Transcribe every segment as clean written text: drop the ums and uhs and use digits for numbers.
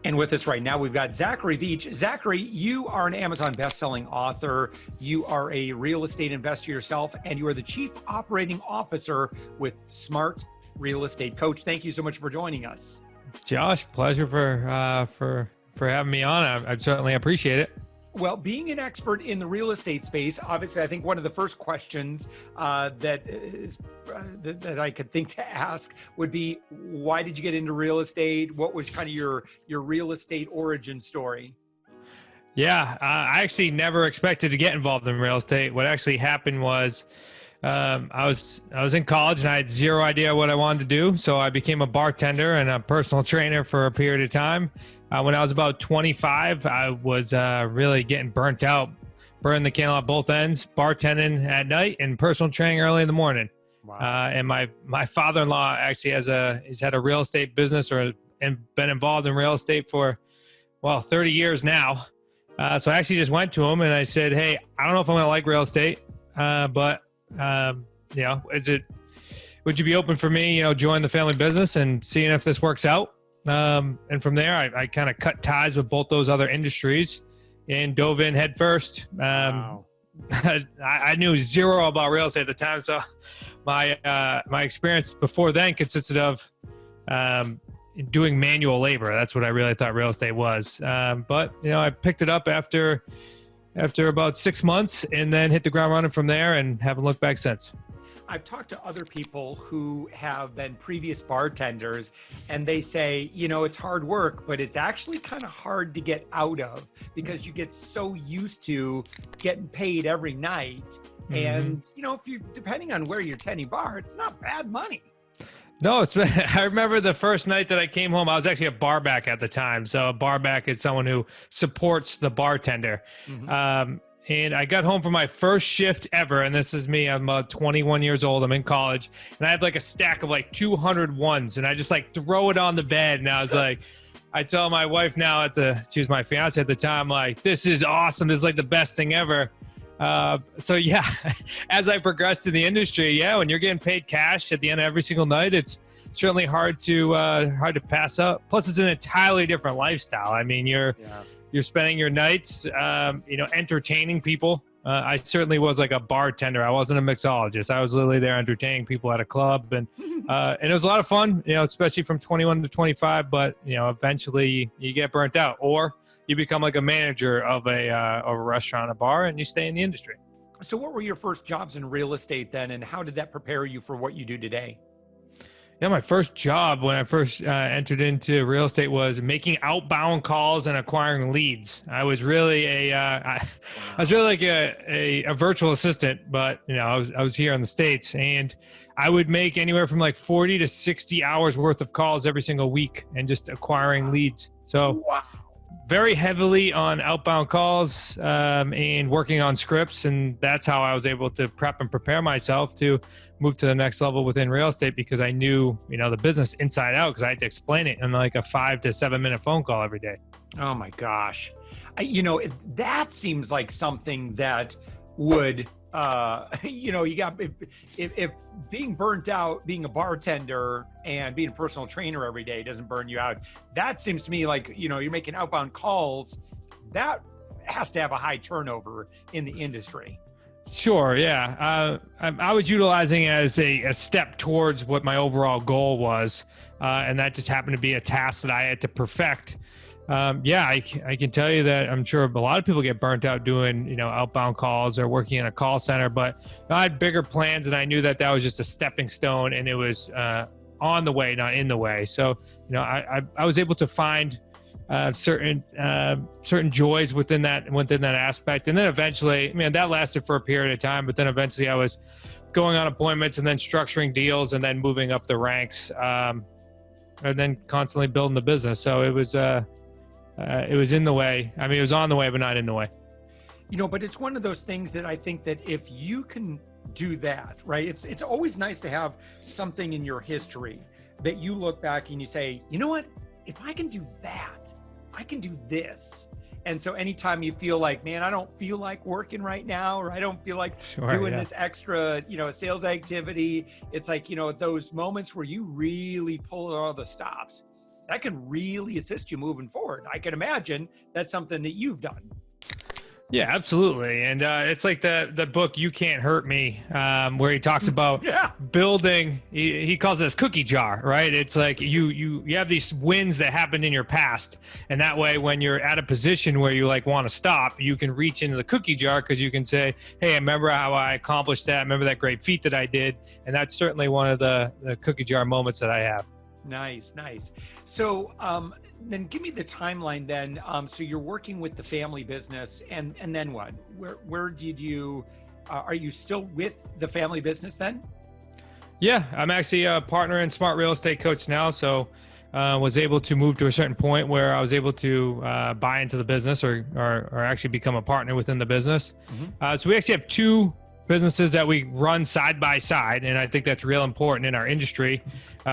And with us right now, we've got Zachary Beach. Zachary, you are an Amazon best-selling author. You are a real estate investor yourself, and you are the Chief Operating Officer with Smart Real Estate Coach. Thank you so much for joining us. Josh, pleasure for having me on. I certainly appreciate it. Well, being an expert in the real estate space, obviously, I think one of the first questions that I could think to ask would be, why did you get into real estate? What was kind of your real estate origin story? Yeah, I actually never expected to get involved in real estate. What actually happened was I was in college and I had zero idea what I wanted to do. So I became a bartender and a personal trainer for a period of time. When I was about 25, I was really getting burnt out, burning the candle at both ends, bartending at night and personal training early in the morning. Wow. And my father-in-law actually he's had a real estate business and been involved in real estate for, 30 years now. So I actually just went to him and I said, hey, I don't know if I'm going to like real estate, but would you be open for me, join the family business and seeing if this works out? And from there, I kind of cut ties with both those other industries and dove in head first. Wow. I knew zero about real estate at the time. So my experience before then consisted of doing manual labor. That's what I really thought real estate was. But I picked it up after about 6 months and then hit the ground running from there and haven't looked back since. I've talked to other people who have been previous bartenders and they say, it's hard work, but it's actually kind of hard to get out of because you get so used to getting paid every night. Mm-hmm. And, if you depending on where you're tending bar, it's not bad money. No, I remember the first night that I came home, I was actually a barback at the time. So a barback is someone who supports the bartender. Mm-hmm. And I got home from my first shift ever. And this is me. I'm 21 years old. I'm in college. And I had like a stack of like 200 ones. And I just like throw it on the bed. And I was like, I tell my wife now she was my fiance at the time, like, this is awesome. This is like the best thing ever. So yeah, as I progressed in the industry, when you're getting paid cash at the end of every single night, it's certainly hard to pass up. Plus it's an entirely different lifestyle. I mean, you're spending your nights, entertaining people. I certainly was like a bartender. I wasn't a mixologist. I was literally there entertaining people at a club, and it was a lot of fun, especially from 21 to 25. But eventually you get burnt out, or you become like a manager of a restaurant, a bar, and you stay in the industry. So, what were your first jobs in real estate then, and how did that prepare you for what you do today? Yeah, my first job when I first entered into real estate was making outbound calls and acquiring leads. I was really I was really like a virtual assistant, but I was here in the States, and I would make anywhere from like 40 to 60 hours worth of calls every single week and just acquiring leads. So very heavily on outbound calls and working on scripts. And that's how I was able to prep and prepare myself to move to the next level within real estate, because I knew, the business inside out, because I had to explain it in like a 5 to 7 minute phone call every day. Oh my gosh. That seems like something that would, if being burnt out, being a bartender and being a personal trainer every day doesn't burn you out, that seems to me like, you're making outbound calls. That has to have a high turnover in the industry. Sure. Yeah. I was utilizing it as a step towards what my overall goal was. And that just happened to be a task that I had to perfect. I can tell you that I'm sure a lot of people get burnt out doing, outbound calls or working in a call center, but I had bigger plans, and I knew that was just a stepping stone, and it was on the way, not in the way. So, I was able to find certain joys within that aspect. And then eventually, that lasted for a period of time, but then eventually I was going on appointments and then structuring deals and then moving up the ranks, and then constantly building the business. So it was in the way. It was on the way, but not in the way. But it's one of those things that I think that if you can do that, right? It's always nice to have something in your history that you look back and you say, you know what? If I can do that, I can do this. And so anytime you feel like, man, I don't feel like working right now, or I don't feel like doing this extra, sales activity, it's like, those moments where you really pull all the stops. that can really assist you moving forward. I can imagine that's something that you've done. Yeah, absolutely. And it's like the book "You Can't Hurt Me," where he talks about building. He calls this cookie jar, right? It's like you have these wins that happened in your past, and that way, when you're at a position where you like want to stop, you can reach into the cookie jar because you can say, "Hey, I remember how I accomplished that. I remember that great feat that I did," and that's certainly one of the cookie jar moments that I have. Nice. So then give me the timeline then. So you're working with the family business and then what? Where did you, are you still with the family business then? Yeah, I'm actually a partner in Smart Real Estate Coach now. So was able to move to a certain point where I was able to buy into the business or actually become a partner within the business. So we actually have two businesses that we run side by side, and I think that's real important in our industry.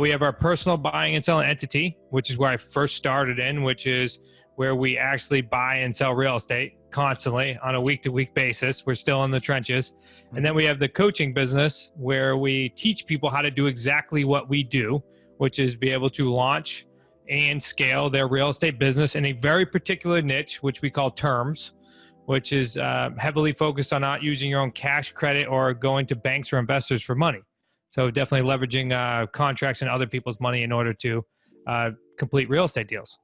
We have our personal buying and selling entity, which is where I first started in, which is where we actually buy and sell real estate constantly on a week-to-week basis. We're still in the trenches. And then we have the coaching business where we teach people how to do exactly what we do, which is be able to launch and scale their real estate business in a very particular niche, which we call terms, which is heavily focused on not using your own cash, credit, or going to banks or investors for money. So definitely leveraging contracts and other people's money in order to complete real estate deals.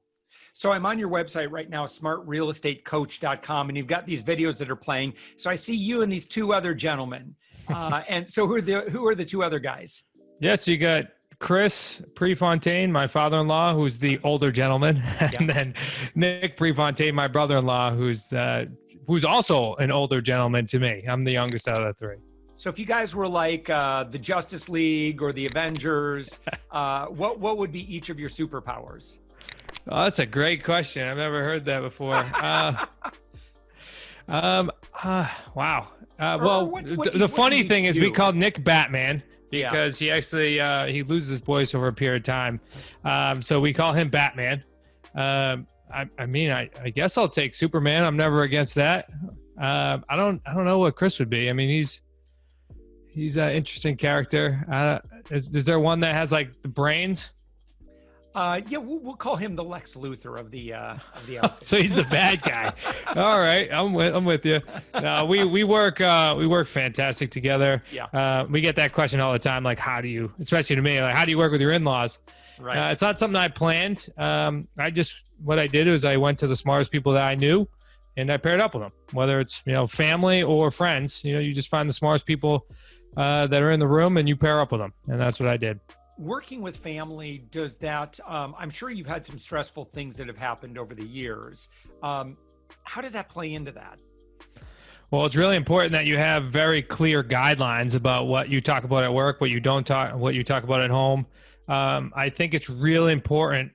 So I'm on your website right now, smartrealestatecoach.com, and you've got these videos that are playing. So I see you and these two other gentlemen. And so who are the two other guys? Yes, you got Chris Prefontaine, my father-in-law, who's the older gentleman, and then Nick Prefontaine, my brother-in-law, who's also an older gentleman to me. I'm the youngest out of the three. So if you guys were like the Justice League or the Avengers, what would be each of your superpowers? Oh, that's a great question. I've never heard that before. Wow. The funny thing is we called Nick Batman because he actually he loses his voice over a period of time. So we call him Batman. I mean, I guess I'll take Superman. I'm never against that. I don't know what Chris would be. I mean, he's an interesting character. Is there one that has like the brains? Yeah, we'll call him the Lex Luthor of the outfit. So he's the bad guy. All right, I'm with you. We work fantastic together. Yeah. We get that question all the time, like how do you, especially to me, like how do you work with your in-laws? Right. It's not something I planned. What I did was I went to the smartest people that I knew, and I paired up with them. Whether it's family or friends, you just find the smartest people that are in the room and you pair up with them, and that's what I did. Working with family, does that, I'm sure you've had some stressful things that have happened over the years. How does that play into that? Well, it's really important that you have very clear guidelines about what you talk about at work, what you talk about at home. I think it's really important.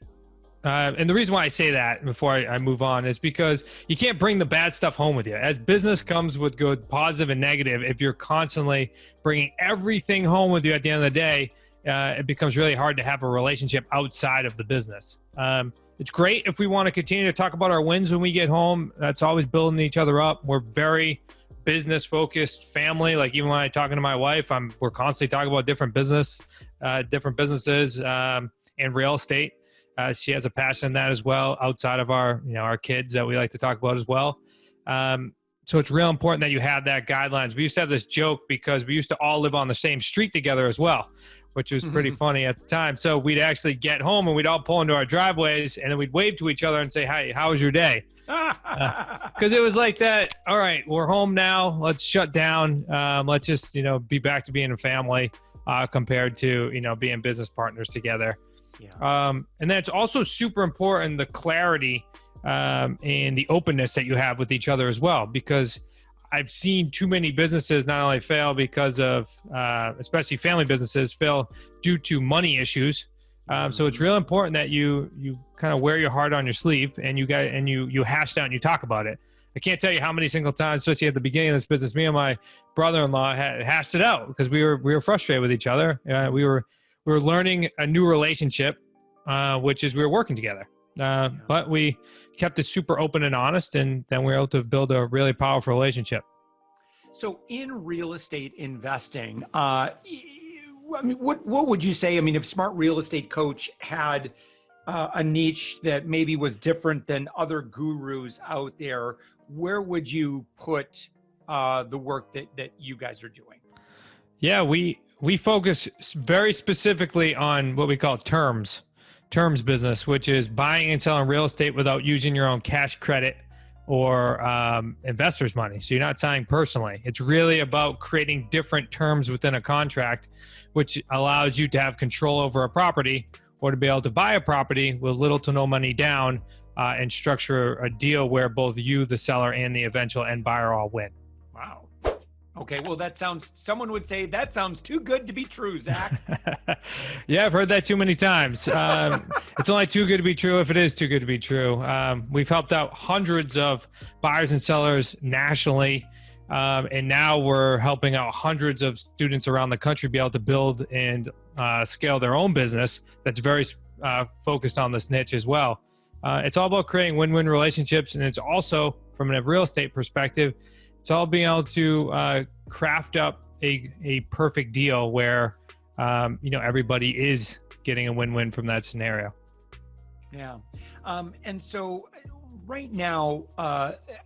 And the reason why I say that before I move on is because you can't bring the bad stuff home with you. As business comes with good, positive, and negative, if you're constantly bringing everything home with you at the end of the day, it becomes really hard to have a relationship outside of the business. It's great if we want to continue to talk about our wins when we get home. That's always building each other up. We're very business focused family. Like even when I'm talking to my wife, we're constantly talking about different businesses, and real estate. She has a passion in that as well, outside of our kids that we like to talk about as well. So it's real important that you have that guidelines. We used to have this joke because we used to all live on the same street together as well, which was pretty funny at the time. So we'd actually get home and we'd all pull into our driveways and then we'd wave to each other and say, "Hi, how was your day?" Because it was like that. All right, we're home now. Let's shut down. Let's just, be back to being a family compared to, being business partners together. Yeah. And then it's also super important, the clarity and the openness that you have with each other as well, because I've seen too many businesses not only fail because of, especially family businesses, fail due to money issues. So it's real important that you kind of wear your heart on your sleeve and you hash out and you talk about it. I can't tell you how many single times, especially at the beginning of this business, me and my brother-in-law hashed it out because we were frustrated with each other. We were learning a new relationship, which is we were working together. But we kept it super open and honest, and then we were able to build a really powerful relationship. So in real estate investing, what would you say? I mean, if Smart Real Estate Coach had a niche that maybe was different than other gurus out there, where would you put the work that you guys are doing? Yeah, we focus very specifically on what we call terms business, which is buying and selling real estate without using your own cash credit or investors' money. So you're not signing personally. It's really about creating different terms within a contract, which allows you to have control over a property or to be able to buy a property with little to no money down and structure a deal where both you, the seller, and the eventual end buyer all win. Wow. Okay, well, someone would say that sounds too good to be true, Zach. Yeah, I've heard that too many times. It's only too good to be true if it is too good to be true. We've helped out hundreds of buyers and sellers nationally, and now we're helping out hundreds of students around the country be able to build and scale their own business that's very focused on this niche as well. It's all about creating win-win relationships, and it's also, from a real estate perspective, it's all being able to craft up a perfect deal where everybody is getting a win-win from that scenario. Yeah, and so right now,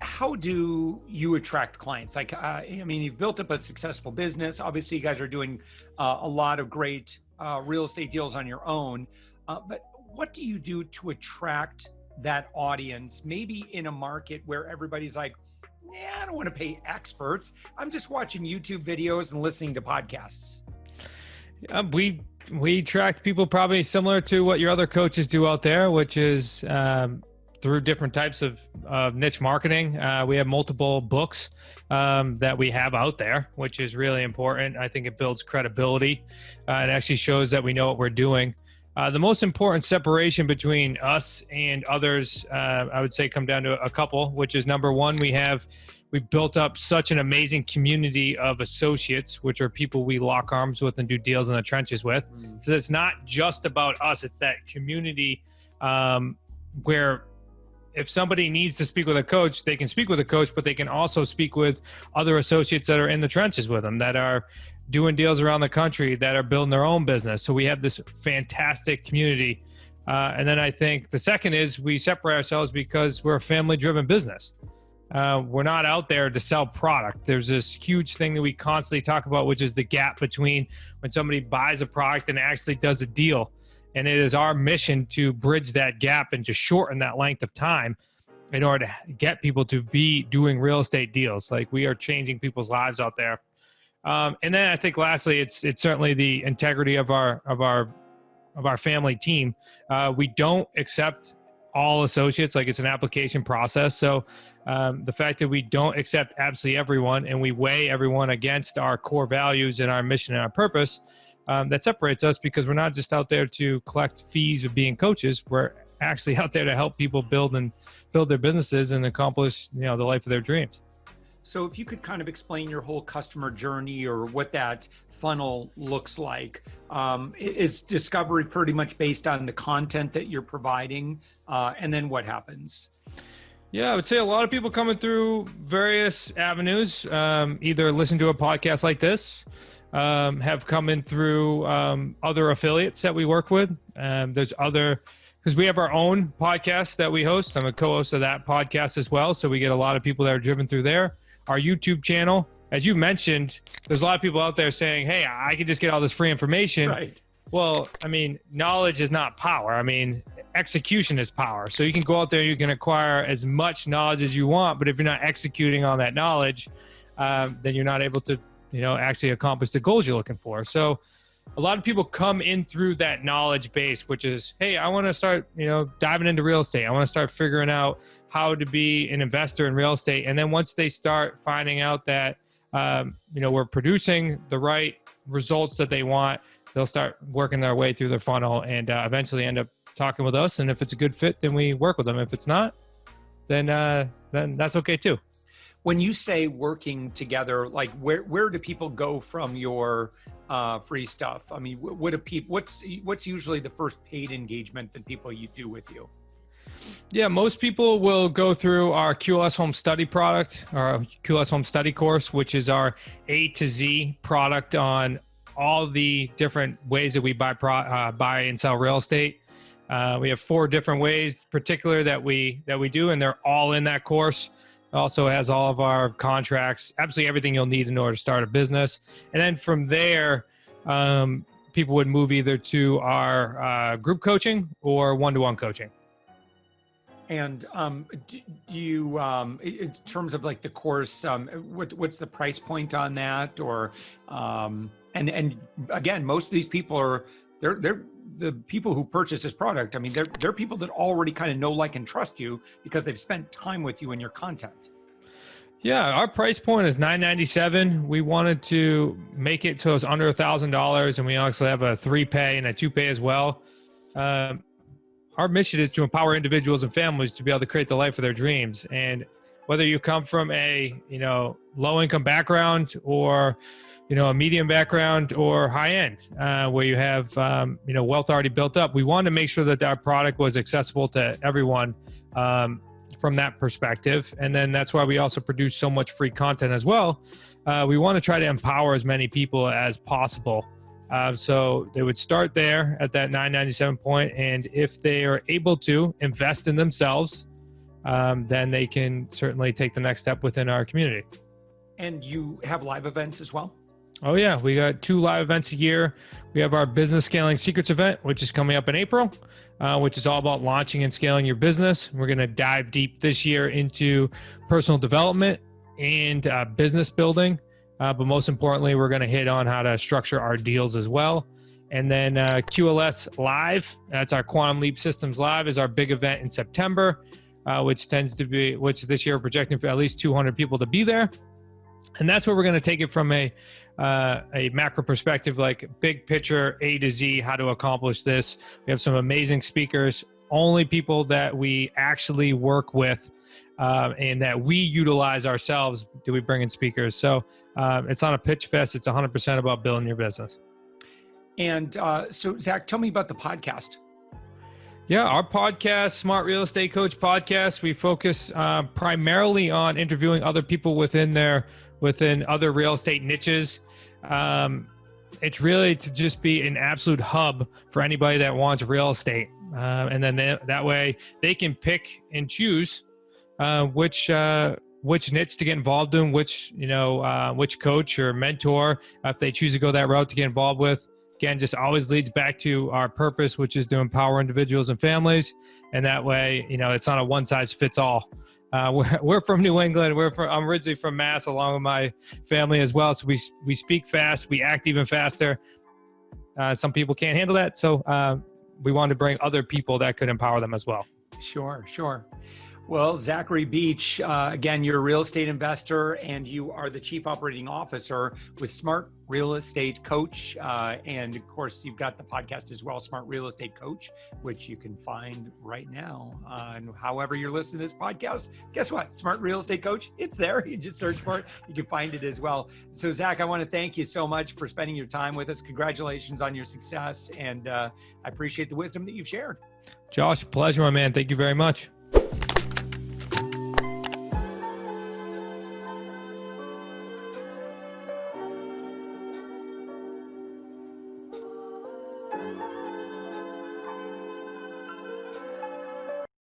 how do you attract clients? Like, you've built up a successful business. Obviously, you guys are doing a lot of great real estate deals on your own. But what do you do to attract that audience? Maybe in a market where everybody's like, yeah, I don't want to pay experts. I'm just watching YouTube videos and listening to podcasts. We attract people probably similar to what your other coaches do out there, which is through different types of niche marketing. We have multiple books that we have out there, which is really important. I think it builds credibility. It actually shows that we know what we're doing. The most important separation between us and others, I would say, come down to a couple, which is number one, we've built up such an amazing community of associates, which are people we lock arms with and do deals in the trenches with. So it's not just about us. It's that community where if somebody needs to speak with a coach, they can speak with a coach, but they can also speak with other associates that are in the trenches with them, that are doing deals around the country, that are building their own business. So we have this fantastic community. And then I think the second is we separate ourselves because we're a family-driven business. We're not out there to sell product. There's this huge thing that we constantly talk about, which is the gap between when somebody buys a product and actually does a deal. And it is our mission to bridge that gap and to shorten that length of time in order to get people to be doing real estate deals. Like, we are changing people's lives out there. And then I think lastly, it's certainly the integrity of our family team. We don't accept all associates, like it's an application process. So the fact that we don't accept absolutely everyone and we weigh everyone against our core values and our mission and our purpose, that separates us, because we're not just out there to collect fees of being coaches. We're actually out there to help people build their businesses and accomplish, the life of their dreams. So if you could kind of explain your whole customer journey or what that funnel looks like, is discovery pretty much based on the content that you're providing? And then what happens? Yeah, I would say a lot of people coming through various avenues, either listen to a podcast like this, have come in through other affiliates that we work with. Because we have our own podcast that we host. I'm a co-host of that podcast as well. So we get a lot of people that are driven through there. Our YouTube channel, as you mentioned, there's a lot of people out there saying, hey, I can just get all this free information. Right. Well, knowledge is not power. Execution is power. So you can go out there, you can acquire as much knowledge as you want, but if you're not executing on that knowledge, then you're not able to, actually accomplish the goals you're looking for. So a lot of people come in through that knowledge base, which is, hey, I want to start, diving into real estate. I want to start figuring out how to be an investor in real estate. And then once they start finding out that, we're producing the right results that they want, they'll start working their way through their funnel and eventually end up talking with us. And if it's a good fit, then we work with them. If it's not, then that's okay too. When you say working together, like where do people go from your free stuff? What's usually the first paid engagement that people you do with you? Yeah, most people will go through our QLS Home Study product, our QLS Home Study course, which is our A to Z product on all the different ways that we buy and sell real estate. We have 4 different ways particular that we do, and they're all in that course. It also has all of our contracts, absolutely everything you'll need in order to start a business. And then from there, people would move either to our group coaching or one-to-one coaching. And do you, in terms of like the course, what's the price point on that? Or, and again, most of these people are, they're the people who purchase this product. I mean, they're people that already kind of know, like, and trust you because they've spent time with you and your content. Yeah, our price point is $997. We wanted to make it so it's under $1,000, and we also have a 3-pay and a 2-pay as well. Our mission is to empower individuals and families to be able to create the life of their dreams. And whether you come from a, low income background or, a medium background or high end, where you have, wealth already built up, we wanted to make sure that our product was accessible to everyone from that perspective. And then that's why we also produce so much free content as well. We want to try to empower as many people as possible. So they would start there at that $997 point, and if they are able to invest in themselves, then they can certainly take the next step within our community. And you have live events as well? Oh yeah, we got 2 live events a year. We have our Business Scaling Secrets event, which is coming up in April, which is all about launching and scaling your business. We're going to dive deep this year into personal development and business building. But most importantly, we're going to hit on how to structure our deals as well. And then QLS Live, that's our Quantum Leap Systems Live, is our big event in September, which this year we're projecting for at least 200 people to be there. And that's where we're going to take it from a macro perspective, like big picture, A to Z, how to accomplish this. We have some amazing speakers, only people that we actually work with and that we utilize ourselves do we bring in speakers. So it's not a pitch fest. It's 100% about building your business. And so Zach, tell me about the podcast. Yeah, our podcast, Smart Real Estate Coach Podcast, we focus primarily on interviewing other people within other real estate niches. It's really to just be an absolute hub for anybody that wants real estate. And then that way they can pick and choose which niche to get involved in, which coach or mentor, if they choose to go that route, to get involved with. Again, just always leads back to our purpose, which is to empower individuals and families. And that way, it's not a one size fits all. We're from New England. I'm originally from Mass, along with my family as well. So we speak fast, we act even faster. Some people can't handle that. So we wanted to bring other people that could empower them as well. Sure. Well, Zachary Beach, again, you're a real estate investor and you are the chief operating officer with Smart Real Estate Coach. And of course, you've got the podcast as well, Smart Real Estate Coach, which you can find right now. And however you're listening to this podcast, guess what? Smart Real Estate Coach, it's there. You just search for it. You can find it as well. So Zach, I want to thank you so much for spending your time with us. Congratulations on your success. And I appreciate the wisdom that you've shared. Josh, pleasure, my man. Thank you very much.